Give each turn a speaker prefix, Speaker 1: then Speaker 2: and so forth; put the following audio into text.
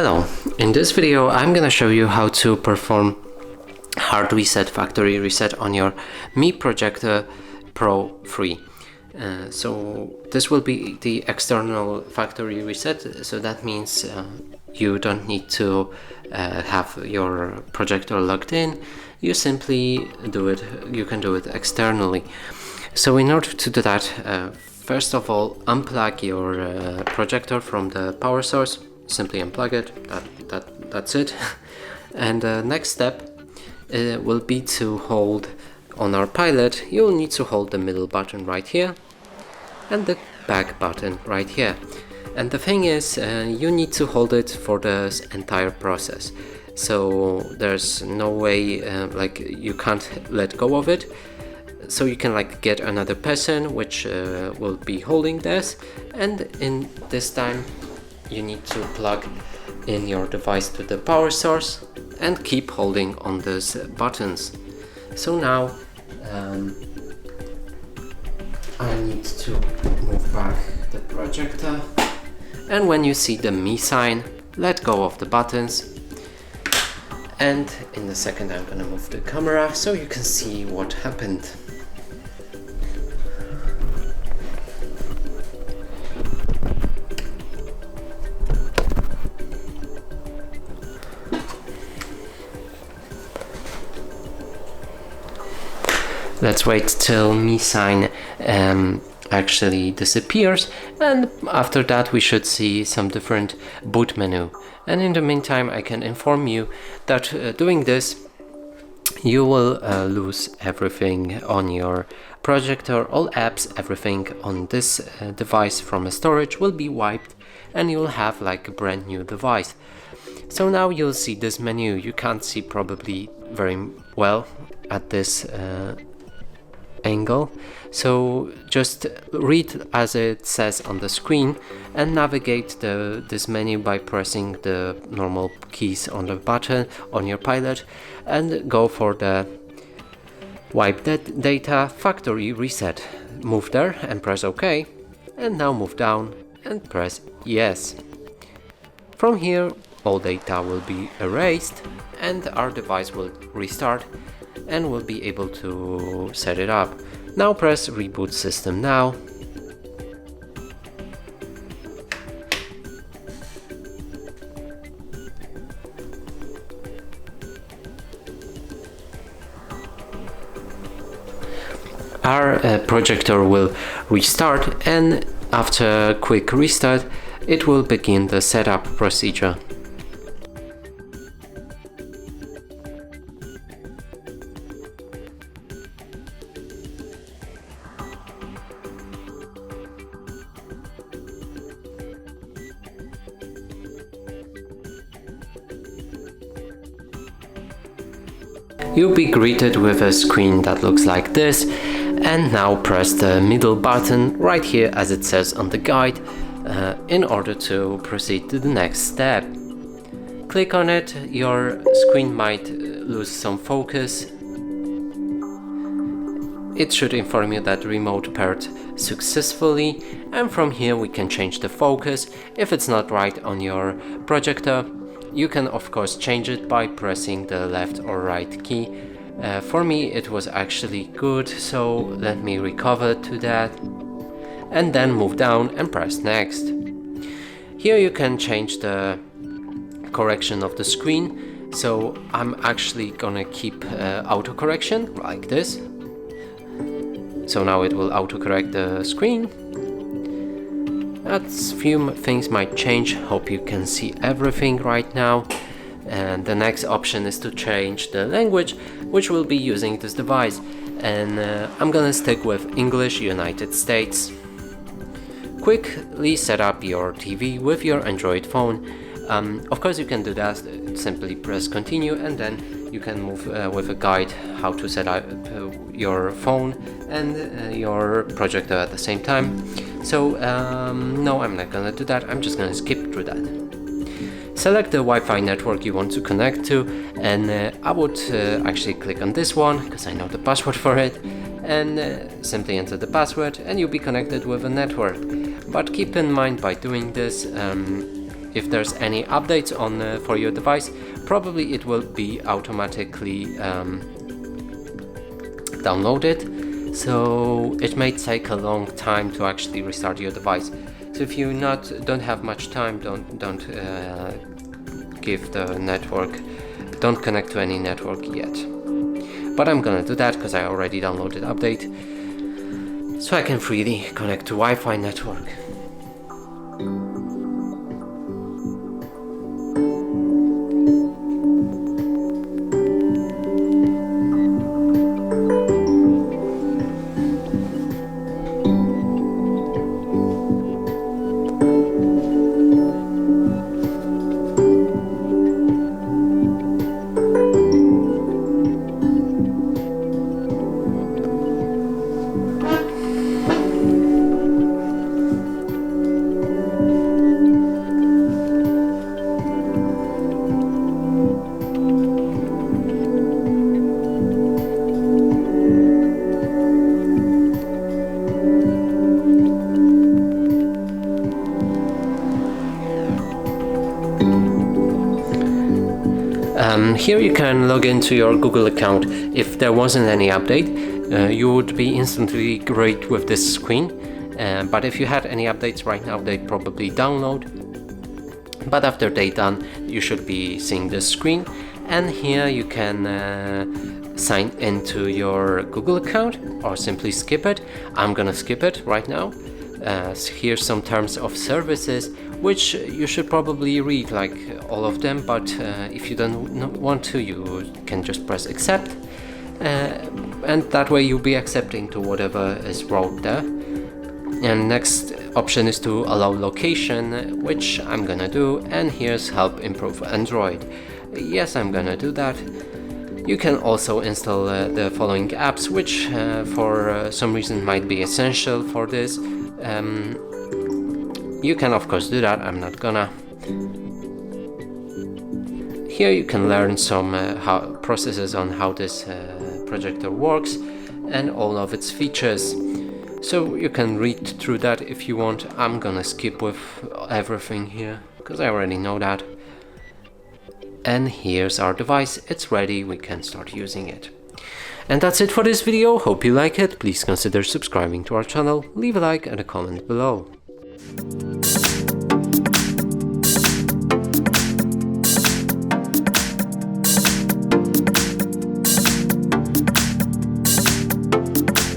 Speaker 1: Hello, in this video I'm gonna show you how to perform hard reset factory reset on your Mi Projector Pro 3. So this will be the external factory reset, so that means you don't need to have your projector logged in. You simply do it, you can do it externally. So in order to do that, first of all, unplug your projector from the power source. Simply unplug it, that's it. And the next step will be to hold on our pilot. You'll need to hold the middle button right here and the back button right here. And the thing is, you need to hold it for this entire process. So there's no way, like you can't let go of it. So you can like get another person which will be holding this, and in this time you need to plug in your device to the power source and keep holding on those buttons. So now I need to move back the projector, and when you see the Mi sign, let go of the buttons. And in a second I'm gonna move the camera so you can see what happened. Let's wait till Mi sign actually disappears, and after that we should see some different boot menu. And in the meantime I can inform you that doing this you will lose everything on your projector. All apps, everything on this device from a storage will be wiped, and you'll have like a brand new device. So now you'll see this menu. You can't see probably very well at this angle, so just read as it says on the screen and navigate this menu by pressing the normal keys on the button on your pilot, and go for the wipe data factory reset. Move there and press OK, and now move down and press yes. From here all data will be erased and our device will restart, and we'll be able to set it up. Now press reboot system now. Our projector will restart, and after a quick restart it will begin the setup procedure. You'll be greeted with a screen that looks like this, and now press the middle button right here as it says on the guide in order to proceed to the next step. Click on it, your screen might lose some focus. It should inform you that remote paired successfully, and from here we can change the focus. If it's not right on your projector, you can of course change it by pressing the left or right key. For me it was actually good, so let me recover to that, and then move down and press next. Here you can change the correction of the screen, so I'm actually gonna keep auto correction like this. So now it will autocorrect the screen. Few things might change. Hope you can see everything right now. And the next option is to change the language which we'll be using this device, and I'm gonna stick with English United States. Quickly set up your TV with your Android phone. Of course you can do that, simply press continue, and then you can move with a guide how to set up your phone and your projector at the same time. So no, I'm not gonna do that, I'm just gonna skip through that. Select the Wi-Fi network you want to connect to, and I would actually click on this one because I know the password for it, and simply enter the password and you'll be connected with a network. But keep in mind, by doing this if there's any updates on for your device, probably it will be automatically downloaded, so it may take a long time to actually restart your device. So if you don't have much time, don't give the network, don't connect to any network yet. But I'm gonna do that because I already downloaded update, so I can freely connect to Wi-Fi network. Here you can log into your Google account. If there wasn't any update, you would be instantly great with this screen, but if you had any updates right now, they'd probably download. But after they're done, you should be seeing this screen, and here you can sign into your Google account or simply skip it. I'm gonna skip it right now. Here's some terms of services, which you should probably read, like all of them, but if you don't want to, you can just press accept, and that way you'll be accepting to whatever is wrote there. And next option is to allow location, which I'm gonna do, and here's help improve Android. Yes, I'm gonna do that. You can also install the following apps, which for some reason might be essential for this. You can of course do that, I'm not gonna. Here you can learn some processes on how this projector works and all of its features. So you can read through that if you want. I'm gonna skip with everything here because I already know that. And here's our device, it's ready, we can start using it. And that's it for this video, hope you like it. Please consider subscribing to our channel, leave a like and a comment below.